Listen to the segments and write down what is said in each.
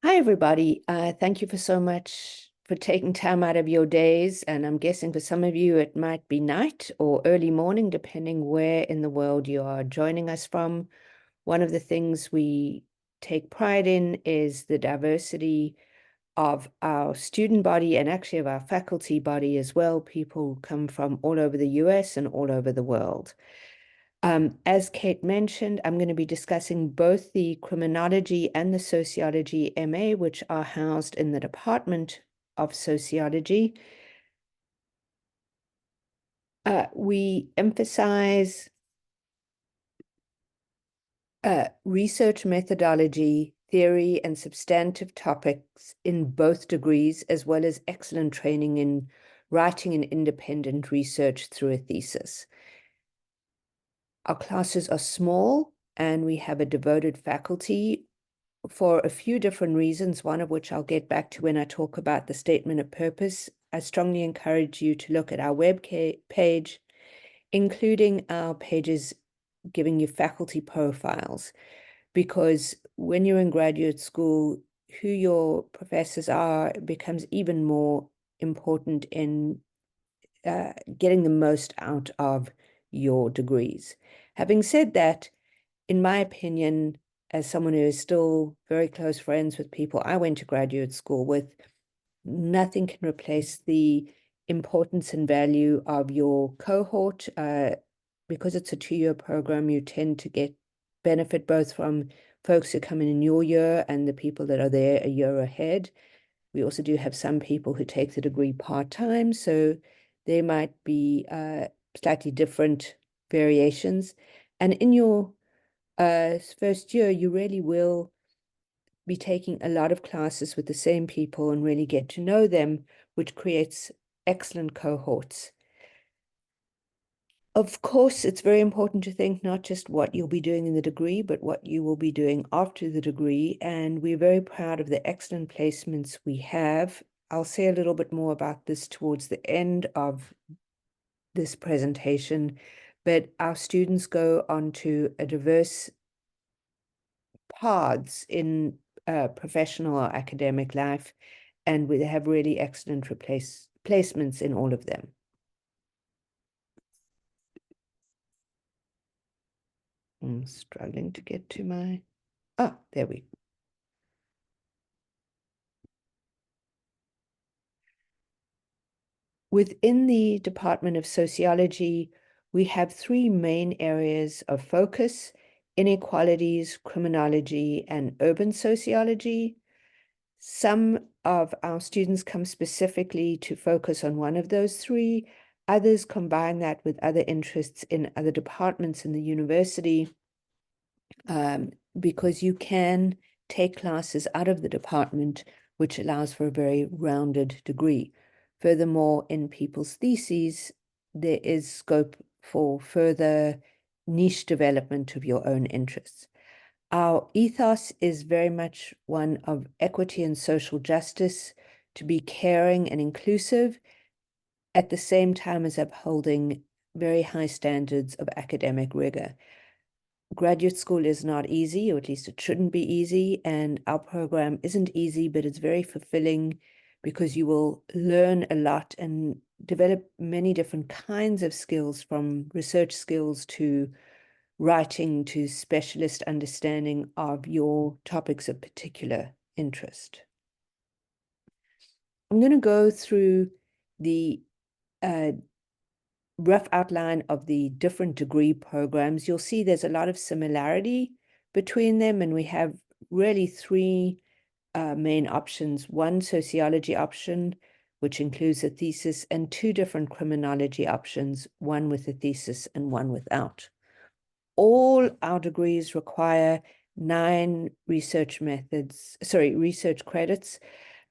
Hi, everybody. Thank you for so much for taking time out of your days. And I'm guessing for some of you, it might be night or early morning, depending where in the world you are joining us from. One of the things we take pride in is the diversity of our student body and actually of our faculty body as well. People come from all over the US and all over the world. As Kate mentioned, I'm going to be discussing both the criminology and the sociology MA, which are housed in the Department of Sociology. We emphasize research methodology, theory, and substantive topics in both degrees, as well as excellent training in writing and independent research through a thesis. Our classes are small, and we have a devoted faculty for a few different reasons, one of which I'll get back to when I talk about the statement of purpose. I strongly encourage you to look at our web page, including our pages giving you faculty profiles, because when you're in graduate school, who your professors are becomes even more important in getting the most out of your degrees. Having said that, in my opinion, as someone who is still very close friends with people I went to graduate school with, nothing can replace the importance and value of your cohort. Because it's a 2-year program, you tend to get benefit both from folks who come in your year and the people that are there a year ahead. We also do have some people who take the degree part-time, so there might be slightly different variations. And in your first year, you really will be taking a lot of classes with the same people and really get to know them, which creates excellent cohorts. Of course, it's very important to think not just what you'll be doing in the degree, but what you will be doing after the degree. And we're very proud of the excellent placements we have. I'll say a little bit more about this towards the end of this presentation, but our students go on to a diverse paths in professional or academic life, and we have really excellent placements in all of them. I'm struggling to get to my, there we go. Within the Department of Sociology, we have three main areas of focus: inequalities, criminology, and urban sociology. Some of our students come specifically to focus on one of those three. Others combine that with other interests in other departments in the university, because you can take classes out of the department, which allows for a very rounded degree. Furthermore, in people's theses, there is scope for further niche development of your own interests. Our ethos is very much one of equity and social justice, to be caring and inclusive, at the same time as upholding very high standards of academic rigor. Graduate school is not easy, or at least it shouldn't be easy, and our program isn't easy, but it's very fulfilling because you will learn a lot and develop many different kinds of skills, from research skills to writing to specialist understanding of your topics of particular interest. I'm going to go through the rough outline of the different degree programs. You'll see there's a lot of similarity between them, and we have really three main options: one sociology option, which includes a thesis, and two different criminology options, one with a thesis and one without. All our degrees require 9 research credits,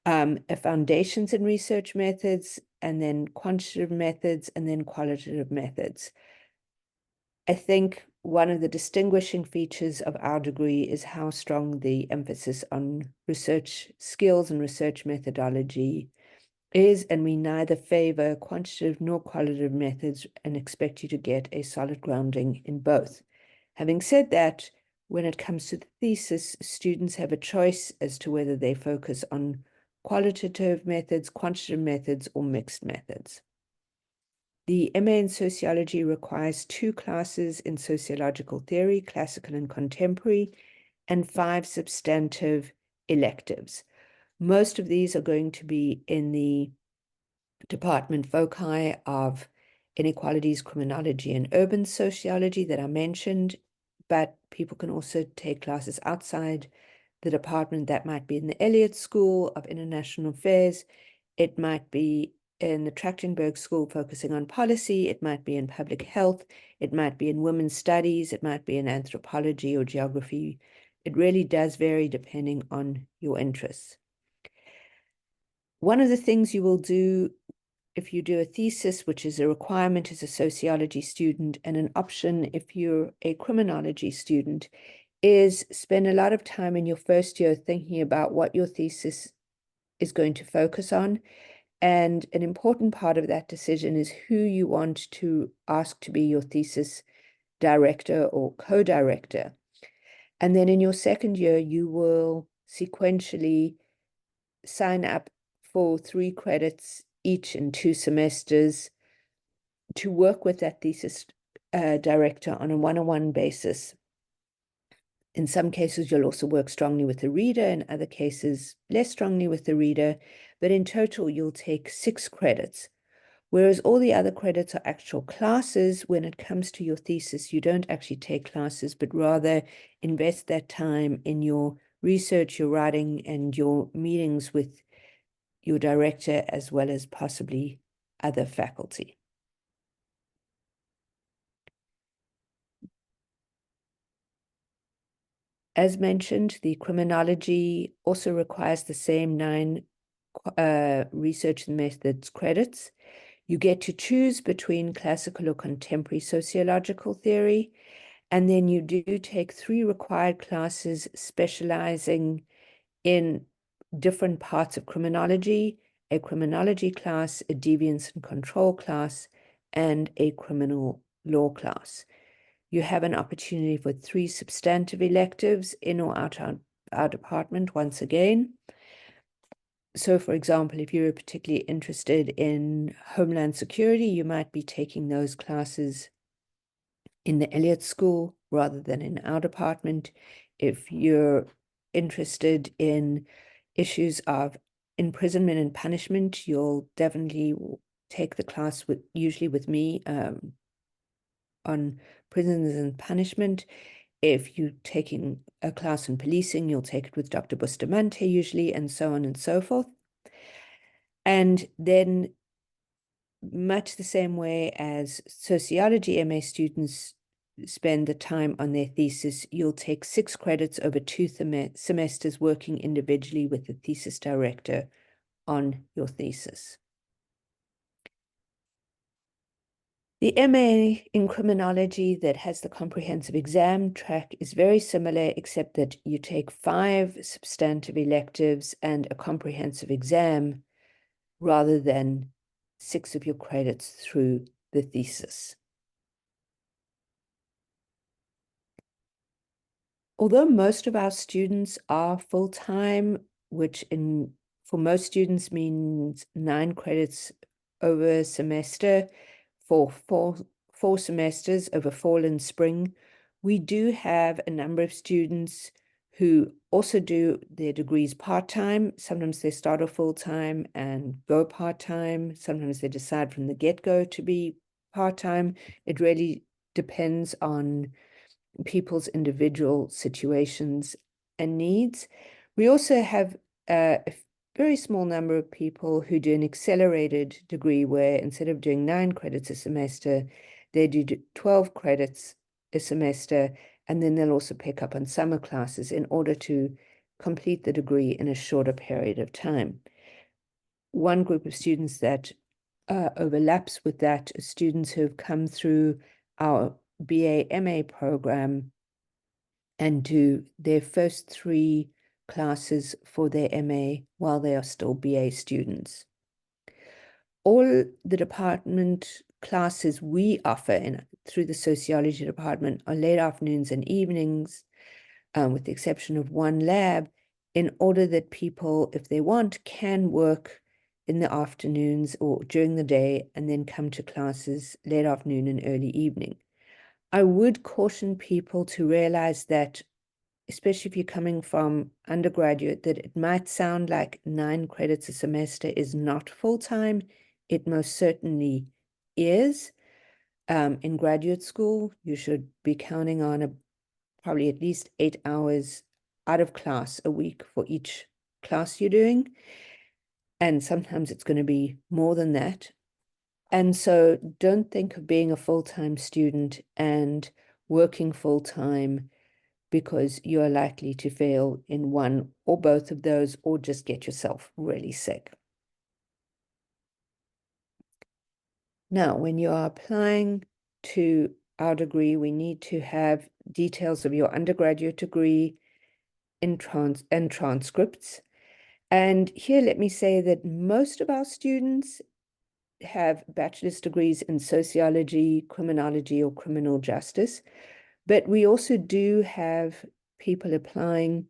a foundations in research methods, and then quantitative methods, and then qualitative methods. I think one of the distinguishing features of our degree is how strong the emphasis on research skills and research methodology is, and we neither favor quantitative nor qualitative methods and expect you to get a solid grounding in both. Having said that, when it comes to the thesis, students have a choice as to whether they focus on qualitative methods, quantitative methods, or mixed methods. The MA in Sociology requires 2 classes in sociological theory, classical and contemporary, and 5 substantive electives. Most of these are going to be in the department foci of inequalities, criminology, and urban sociology that I mentioned, but people can also take classes outside the department. That might be in the Elliott School of International Affairs. It might be in the Trachtenberg School focusing on policy. It might be in public health. It might be in women's studies. It might be in anthropology or geography. It really does vary depending on your interests. One of the things you will do if you do a thesis, which is a requirement as a sociology student and an option if you're a criminology student, is spend a lot of time in your first year thinking about what your thesis is going to focus on. And an important part of that decision is who you want to ask to be your thesis director or co-director. And then in your second year, you will sequentially sign up for 3 credits each in 2 semesters to work with that thesis director on a one-on-one basis. In some cases, you'll also work strongly with the reader, in other cases, less strongly with the reader, but in total, you'll take 6 credits. Whereas all the other credits are actual classes, when it comes to your thesis, you don't actually take classes, but rather invest that time in your research, your writing, and your meetings with your director, as well as possibly other faculty. As mentioned, the criminology also requires the same 9 research methods credits. You get to choose between classical or contemporary sociological theory, and then you do take 3 required classes specializing in different parts of criminology: a criminology class, a deviance and control class, and a criminal law class. You have an opportunity for 3 substantive electives in or out of our department once again. So, for example, if you're particularly interested in Homeland Security, you might be taking those classes in the Elliott School rather than in our department. If you're interested in issues of imprisonment and punishment, you'll definitely take the class usually with me on prisons and punishment. If you're taking a class in policing, you'll take it with Dr. Bustamante usually, and so on and so forth. And then, much the same way as sociology MA students spend the time on their thesis, you'll take 6 credits over 2 semesters working individually with the thesis director on your thesis. The MA in criminology that has the comprehensive exam track is very similar, except that you take 5 substantive electives and a comprehensive exam rather than 6 of your credits through the thesis. Although most of our students are full-time, which for most students means 9 credits over a semester for 4 semesters over fall and spring, we do have a number of students who also do their degrees part-time. Sometimes they start off full-time and go part-time. Sometimes they decide from the get-go to be part-time. It really depends on people's individual situations and needs. We also have a very small number of people who do an accelerated degree where instead of doing 9 credits a semester, they do 12 credits a semester, and then they'll also pick up on summer classes in order to complete the degree in a shorter period of time. One group of students that overlaps with that are students who have come through our BA-MA program and do their first 3 classes for their MA while they are still BA students. All the department classes we offer through the sociology department are late afternoons and evenings. with the exception of one lab, in order that people, if they want, can work in the afternoons or during the day and then come to classes late afternoon and early evening. I would caution people to realize that, especially if you're coming from undergraduate, that it might sound like 9 credits a semester is not full-time. It most certainly is. In graduate school, you should be counting on probably at least 8 hours out of class a week for each class you're doing. And sometimes it's going to be more than that. And so don't think of being a full-time student and working full-time because you're likely to fail in one or both of those, or just get yourself really sick. Now, when you are applying to our degree, we need to have details of your undergraduate degree and transcripts. And here, let me say that most of our students have bachelor's degrees in sociology, criminology, or criminal justice. But we also do have people applying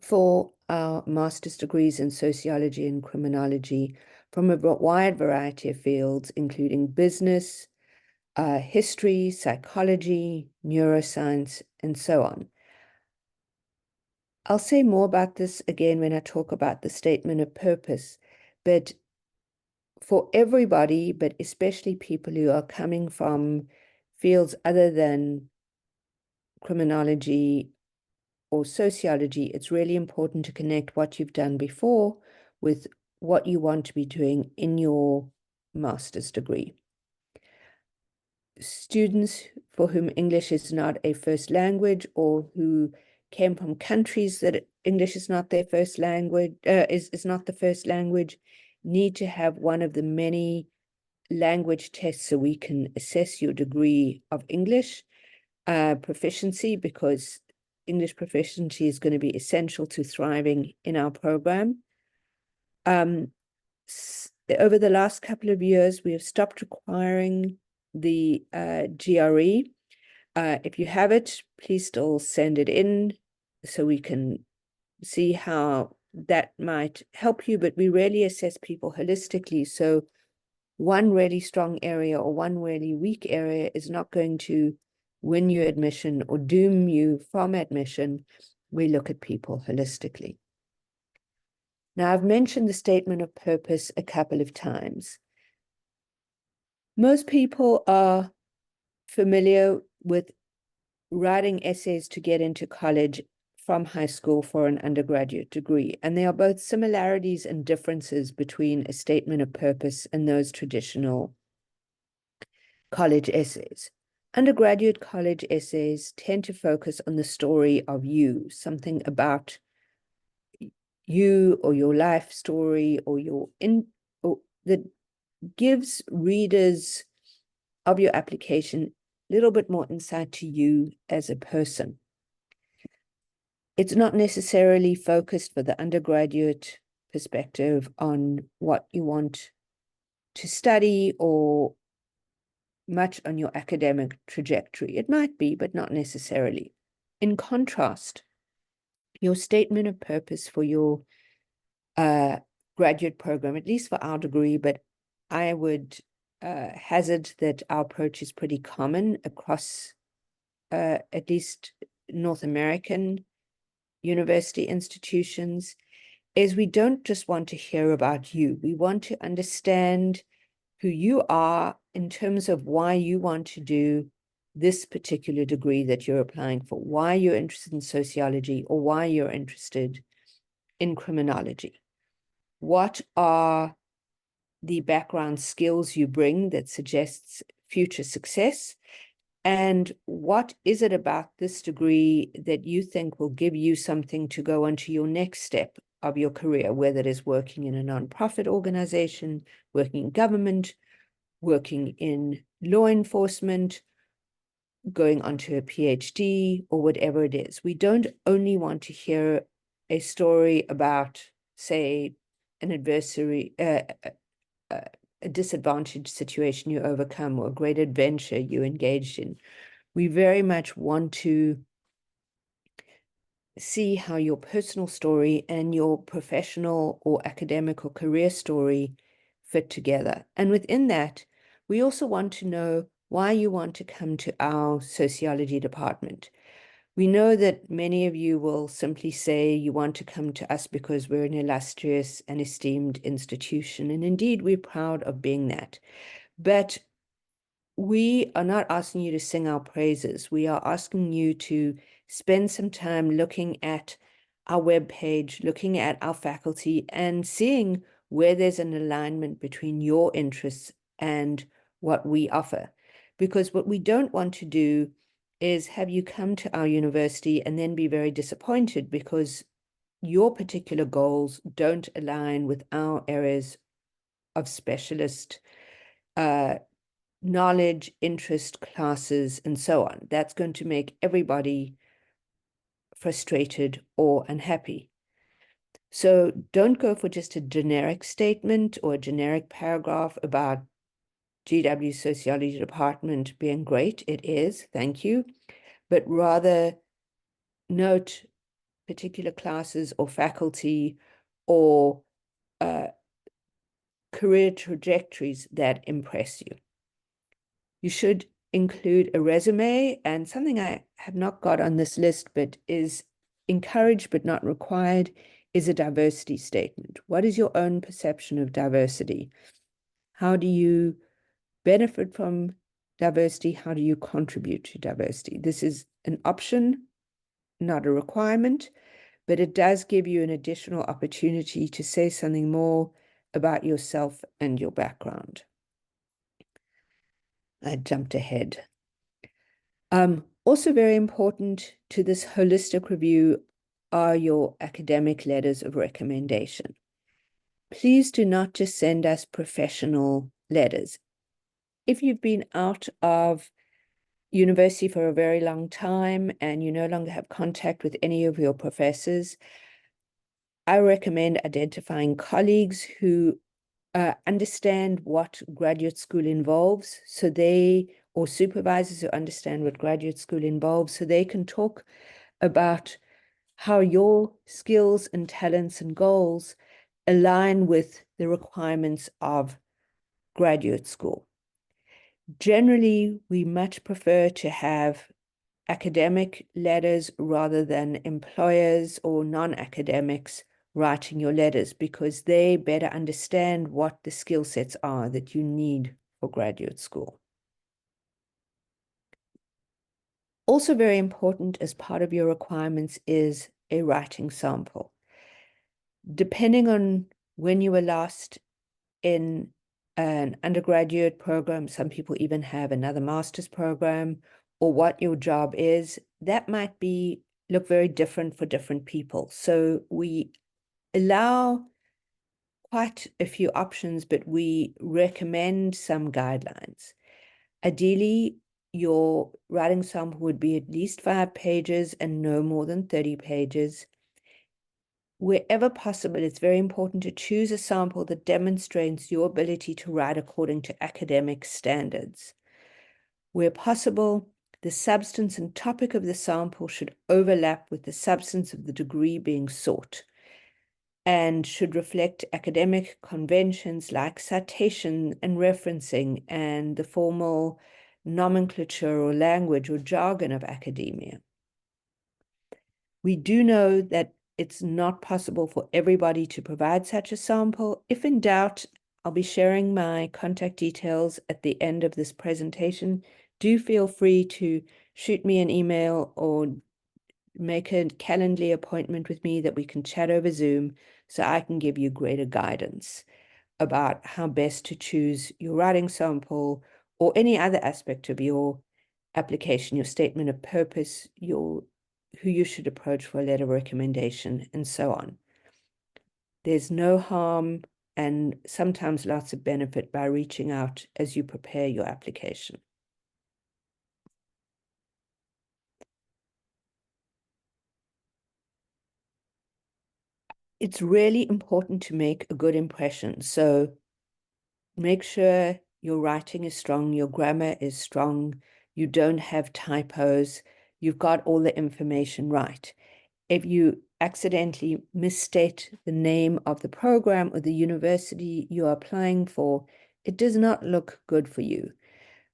for our master's degrees in sociology and criminology from a wide variety of fields, including business, history, psychology, neuroscience, and so on. I'll say more about this again when I talk about the statement of purpose, but for everybody, but especially people who are coming from fields other than criminology or sociology, it's really important to connect what you've done before with what you want to be doing in your master's degree. Students for whom English is not a first language, or who came from countries that English is not their first language, is not the first language, need to have one of the many language tests so we can assess your degree of English proficiency, because English proficiency is going to be essential to thriving in our program. Over the last couple of years, we have stopped requiring the GRE. If you have it, please still send it in so we can see how that might help you, but we really assess people holistically. So one really strong area or one really weak area is not going to win you admission or doom you from admission. We look at people holistically. Now, I've mentioned the statement of purpose a couple of times. Most people are familiar with writing essays to get into college from high school for an undergraduate degree, and there are both similarities and differences between a statement of purpose and those traditional college essays. Undergraduate college essays tend to focus on the story of you, something about you or your life story or that gives readers of your application a little bit more insight to you as a person. It's not necessarily focused for the undergraduate perspective on what you want to study or much on your academic trajectory. It might be, but not necessarily. In contrast, your statement of purpose for your graduate program, at least for our degree, but I would hazard that our approach is pretty common across at least North American university institutions, is we don't just want to hear about you. We want to understand who you are in terms of why you want to do this particular degree that you're applying for, why you're interested in sociology, or why you're interested in criminology. What are the background skills you bring that suggests future success? And what is it about this degree that you think will give you something to go on to your next step of your career, whether it is working in a nonprofit organization, working in government, working in law enforcement, going on to a PhD, or whatever it is. We don't only want to hear a story about, say, an adversary, a disadvantaged situation you overcome, or a great adventure you engaged in. We very much want to see how your personal story and your professional or academic or career story fit together. And within that, we also want to know why you want to come to our sociology department. We know that many of you will simply say you want to come to us because we're an illustrious and esteemed institution. And indeed, we're proud of being that. But we are not asking you to sing our praises. We are asking you to spend some time looking at our webpage, looking at our faculty, and seeing where there's an alignment between your interests and what we offer. Because what we don't want to do is have you come to our university and then be very disappointed because your particular goals don't align with our areas of specialist knowledge, interest, classes, and so on. That's going to make everybody frustrated or unhappy. So don't go for just a generic statement or a generic paragraph about GW Sociology Department being great. It is, thank you. But rather note particular classes or faculty or career trajectories that impress you. You should include a resume, and something I have not got on this list but is encouraged but not required is a diversity statement. What is your own perception of diversity? How do you benefit from diversity? How do you contribute to diversity? This is an option, not a requirement, but it does give you an additional opportunity to say something more about yourself and your background. I jumped ahead. Also very important to this holistic review are your academic letters of recommendation. Please do not just send us professional letters. If you've been out of university for a very long time and you no longer have contact with any of your professors, I recommend identifying colleagues who understand what graduate school involves, or supervisors who understand what graduate school involves, so they can talk about how your skills and talents and goals align with the requirements of graduate school. Generally, we much prefer to have academic letters rather than employers or non-academics writing your letters because they better understand what the skill sets are that you need for graduate school. Also very important as part of your requirements is a writing sample. Depending on when you were last in an undergraduate program, some people even have another master's program, or what your job is, that might look very different for different people. So we allow quite a few options, but we recommend some guidelines. Ideally, your writing sample would be at least 5 pages and no more than 30 pages. Wherever possible, it's very important to choose a sample that demonstrates your ability to write according to academic standards. Where possible, the substance and topic of the sample should overlap with the substance of the degree being sought and should reflect academic conventions like citation and referencing and the formal nomenclature or language or jargon of academia. We do know that it's not possible for everybody to provide such a sample. If in doubt, I'll be sharing my contact details at the end of this presentation. Do feel free to shoot me an email or make a Calendly appointment with me that we can chat over Zoom so I can give you greater guidance about how best to choose your writing sample or any other aspect of your application, your statement of purpose, who you should approach for a letter of recommendation, and so on. There's no harm and sometimes lots of benefit by reaching out as you prepare your application. It's really important to make a good impression. So make sure your writing is strong, your grammar is strong, you don't have typos, you've got all the information right. if you accidentally misstate the name of the program or the university you are applying for, it does not look good for you.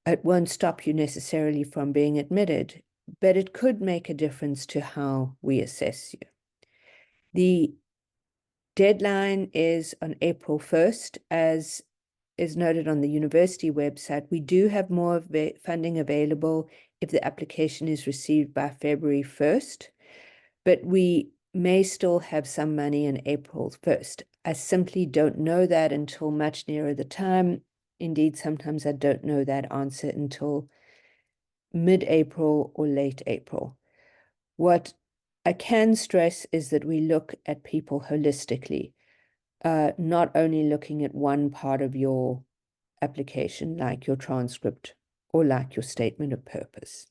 It won't stop you necessarily from being admitted, but it could make a difference to how we assess you. The deadline is on April 1st, as is noted on the university website. We do have more funding available if the application is received by February 1st, but we may still have some money on April 1st. I simply don't know that until much nearer the time. Indeed, sometimes I don't know that answer until mid-April or late April. What I can stress is that we look at people holistically, not only looking at one part of your application, like your transcript or like your statement of purpose.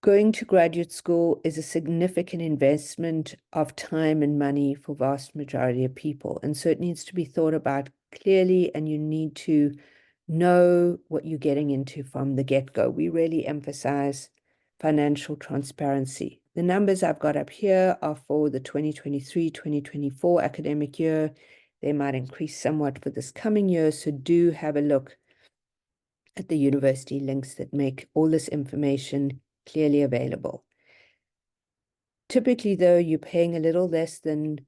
Going to graduate school is a significant investment of time and money for vast majority of people. And so it needs to be thought about clearly, and you need to know what you're getting into from the get-go. We really emphasize financial transparency. The numbers I've got up here are for the 2023-2024 academic year. They might increase somewhat for this coming year, so do have a look at the university links that make all this information clearly available. Typically, though, you're paying a little less than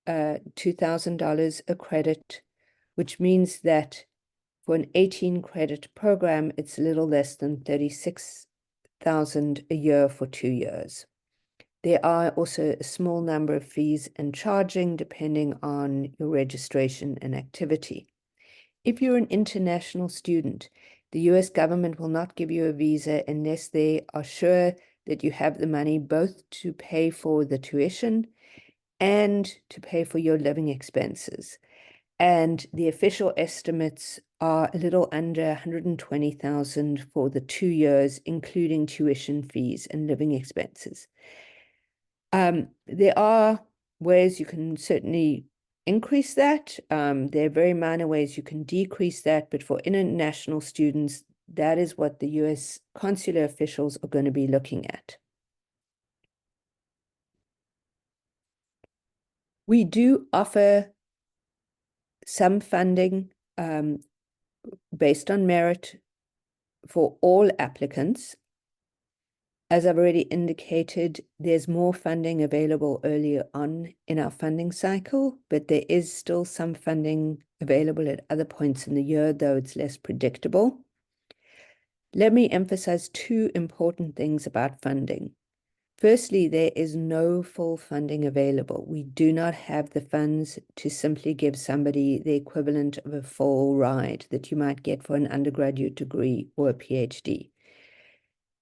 $2,000 a credit, which means that for an 18 credit program, it's a little less than $36,000 a year for 2 years. There are also a small number of fees and charging depending on your registration and activity. If you're an international student, the US government will not give you a visa unless they are sure that you have the money both to pay for the tuition and to pay for your living expenses. And the official estimates are a little under 120,000 for the 2 years, including tuition fees and living expenses. There are ways you can certainly increase that. There are very minor ways you can decrease that, but for international students, that is what the US consular officials are going to be looking at. We do offer some funding based on merit for all applicants. As I've already indicated, there's more funding available earlier on in our funding cycle, but there is still some funding available at other points in the year, though it's less predictable. Let me emphasize 2 important things about funding. Firstly, there is no full funding available. We do not have the funds to simply give somebody the equivalent of a full ride that you might get for an undergraduate degree or a PhD.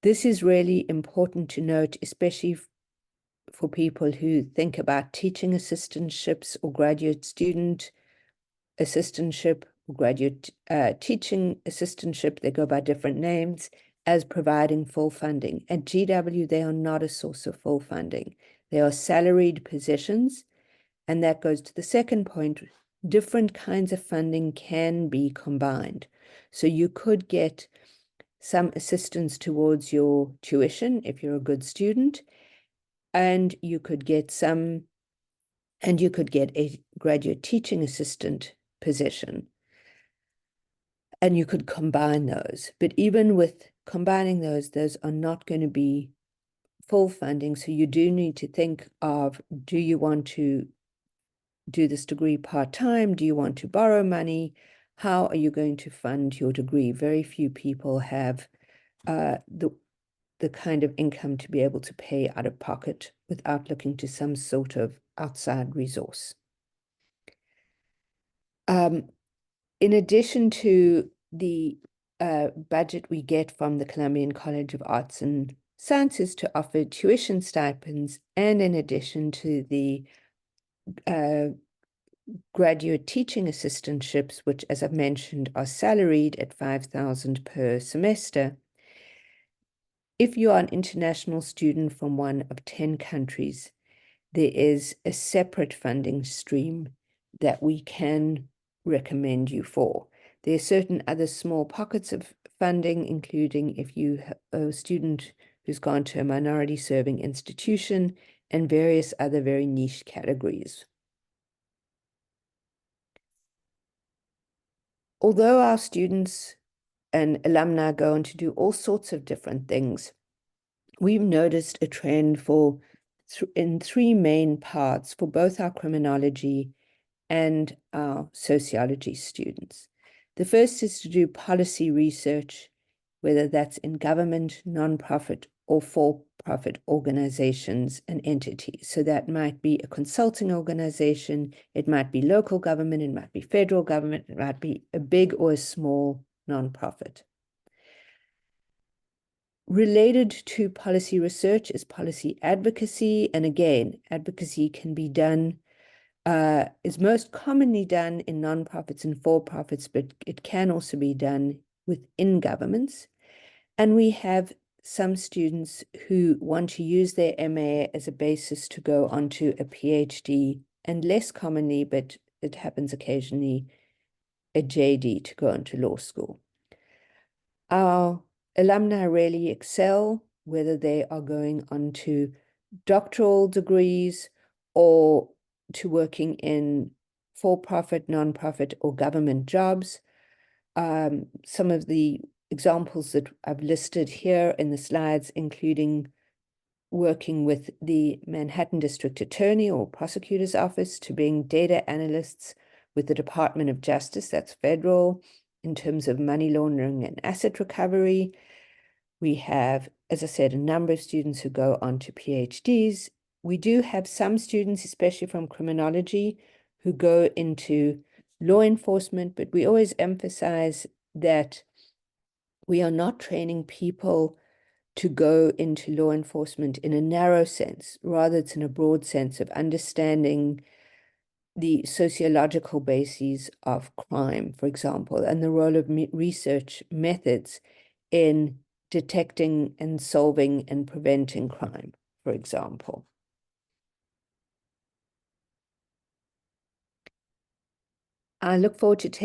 This is really important to note, especially for people who think about teaching assistantships or graduate student assistantship or graduate teaching assistantship. They go by different names, as providing full funding. At GW, they are not a source of full funding. They are salaried positions, and that goes to the second point. Different kinds of funding can be combined. So you could get some assistance towards your tuition if you're a good student, and you could get a graduate teaching assistant position, and you could combine those. But even with combining those are not going to be full funding. So you do need to think of, do you want to do this degree part-time? Do you want to borrow money? How are you going to fund your degree? Very few people have the kind of income to be able to pay out of pocket without looking to some sort of outside resource. In addition to the budget we get from the Columbian College of Arts and Sciences to offer tuition stipends, and in addition to the graduate teaching assistantships, which, as I've mentioned, are salaried at $5,000 per semester. If you are an international student from one of 10 countries, there is a separate funding stream that we can recommend you for. There are certain other small pockets of funding, including if you have a student who's gone to a minority serving institution, and various other very niche categories. Although our students and alumni go on to do all sorts of different things, we've noticed a trend in three main parts for both our criminology and our sociology students. The first is to do policy research, whether that's in government, nonprofit, or for-profit organizations and entities. So that might be a consulting organization, it might be local government, it might be federal government, it might be a big or a small nonprofit. Related to policy research is policy advocacy. And again, advocacy can be done, is most commonly done in nonprofits and for-profits, but it can also be done within governments. And we have some students who want to use their MA as a basis to go onto a PhD, and less commonly, but it happens occasionally, a JD to go into law school. Our alumni really excel, whether they are going on to doctoral degrees or to working in for-profit, nonprofit, or government jobs. Some of the examples that I've listed here in the slides, including working with the Manhattan District Attorney or Prosecutor's Office, to being data analysts with the Department of Justice, that's federal, in terms of money laundering and asset recovery. We have, as I said, a number of students who go on to PhDs. We do have some students, especially from criminology, who go into law enforcement, but we always emphasize that we are not training people to go into law enforcement in a narrow sense. Rather, it's in a broad sense of understanding the sociological bases of crime, for example, and the role of research methods in detecting and solving and preventing crime, for example. I look forward to taking